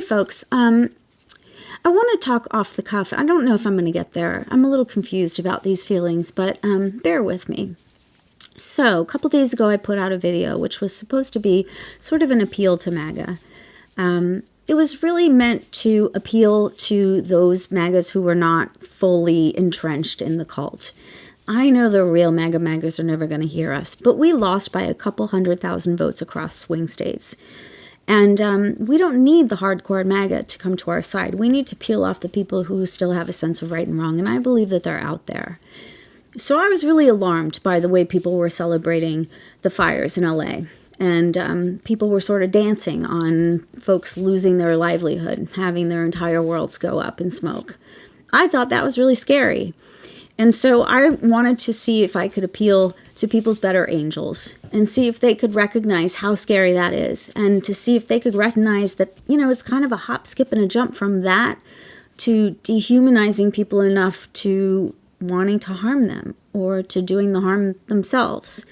folks. I want to talk off the cuff. I don't know if I'm going to get there. I'm a little confused about these feelings, but bear with me. So, a couple days ago, I put out a video which was supposed to be sort of an appeal to MAGA. It was really meant to appeal to those MAGAs who were not fully entrenched in the cult. I know the real MAGAs are never going to hear us, but we lost by a couple 100,000 votes across swing states. And we don't need the hardcore MAGA to come to our side. We need to peel off the people who still have a sense of right and wrong, and I believe that they're out there. So I was really alarmed by the way people were celebrating the fires in LA. And people were sort of dancing on folks losing their livelihood, having their entire worlds go up in smoke. I thought that was really scary. And so I wanted to see if I could appeal to people's better angels and see if they could recognize how scary that is, and to see if they could recognize that, it's kind of a hop, skip, and a jump from that to dehumanizing people enough to wanting to harm them or to doing the harm themselves.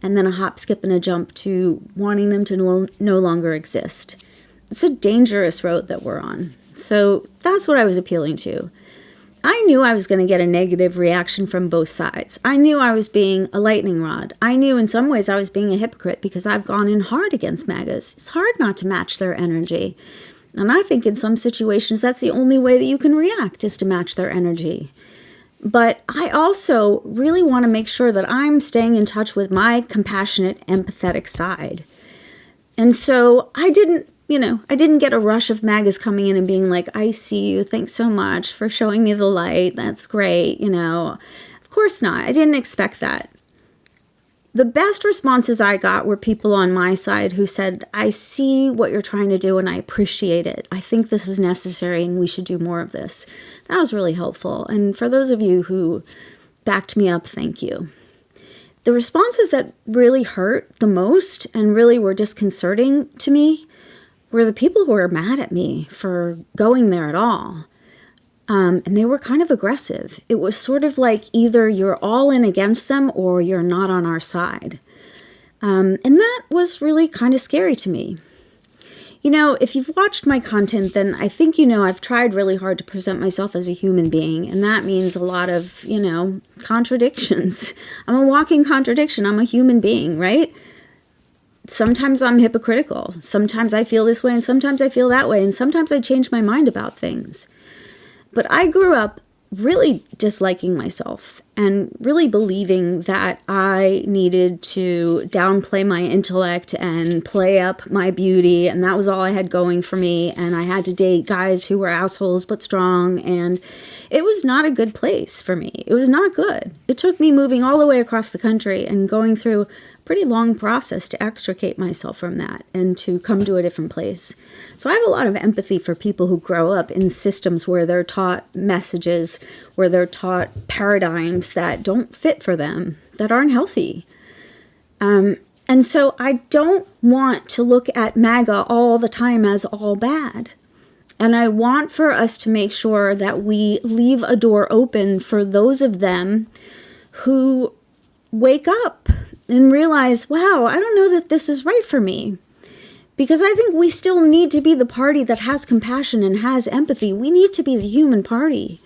And then a hop, skip, and a jump to wanting them to no longer exist. It's a dangerous road that we're on. So that's what I was appealing to. I knew I was going to get a negative reaction from both sides. I knew I was being a lightning rod. I knew in some ways I was being a hypocrite because I've gone in hard against MAGAs. It's hard not to match their energy. And I think in some situations that's the only way that you can react, is to match their energy. But I also really want to make sure that I'm staying in touch with my compassionate, empathetic side. And so I didn't get a rush of MAGAs coming in and being like, I see you, thanks so much for showing me the light, that's great, Of course not, I didn't expect that. The best responses I got were people on my side who said, I see what you're trying to do and I appreciate it. I think this is necessary and we should do more of this. That was really helpful. And for those of you who backed me up, thank you. The responses that really hurt the most and really were disconcerting to me were the people who were mad at me for going there at all. And they were kind of aggressive. It was sort of like either you're all in against them or you're not on our side. And that was really kind of scary to me. If you've watched my content, then I think I've tried really hard to present myself as a human being. And that means a lot of, contradictions. I'm a walking contradiction. I'm a human being, right? Sometimes I'm hypocritical. Sometimes I feel this way and sometimes I feel that way. And sometimes I change my mind about things. But I grew up really disliking myself and really believing that I needed to downplay my intellect and play up my beauty, and that was all I had going for me, and I had to date guys who were assholes but strong, and it was not a good place for me. It was not good. It took me moving all the way across the country and going through a pretty long process to extricate myself from that and to come to a different place. So I have a lot of empathy for people who grow up in systems where they're taught messages, where they're taught paradigms that don't fit for them, that aren't healthy. And so I don't want to look at MAGA all the time as all bad. And I want for us to make sure that we leave a door open for those of them who wake up and realize, wow, I don't know that this is right for me. Because I think we still need to be the party that has compassion and has empathy. We need to be the human party.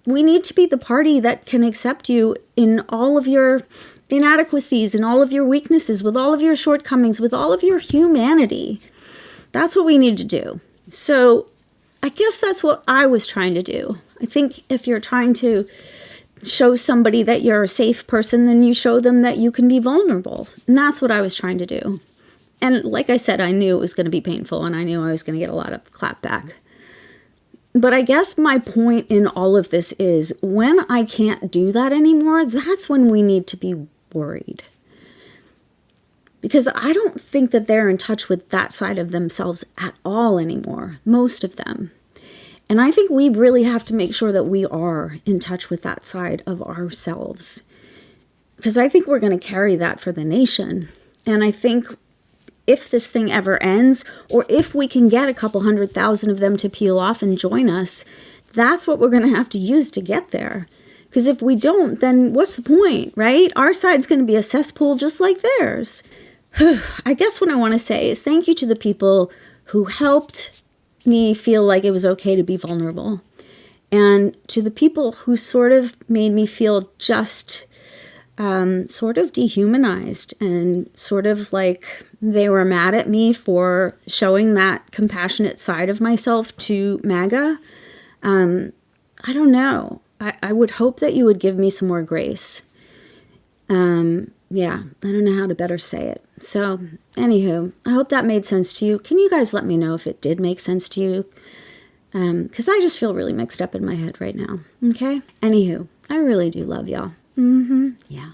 We need to be the party that can accept you in all of your inadequacies and all of your weaknesses, with all of your shortcomings, with all of your humanity. That's what we need to do. So I guess that's what I was trying to do. I think if you're trying to show somebody that you're a safe person, then you show them that you can be vulnerable. And that's what I was trying to do. And like I said, I knew it was going to be painful and I knew I was going to get a lot of clapback. But I guess my point in all of this is when I can't do that anymore, that's when we need to be worried. Because I don't think that they're in touch with that side of themselves at all anymore, most of them. And I think we really have to make sure that we are in touch with that side of ourselves. Because I think we're going to carry that for the nation. And I think if this thing ever ends, or if we can get a couple 100,000 of them to peel off and join us, that's what we're going to have to use to get there. Because if we don't, then what's the point, right? Our side's going to be a cesspool just like theirs. I guess what I want to say is thank you to the people who helped me feel like it was okay to be vulnerable. And to the people who sort of made me feel just sort of dehumanized and sort of like they were mad at me for showing that compassionate side of myself to MAGA, I don't know. I would hope that you would give me some more grace. Yeah, I don't know how to better say it. So, anywho, I hope that made sense to you. Can you guys let me know if it did make sense to you? Because I just feel really mixed up in my head right now. Okay? Anywho, I really do love y'all. Yeah.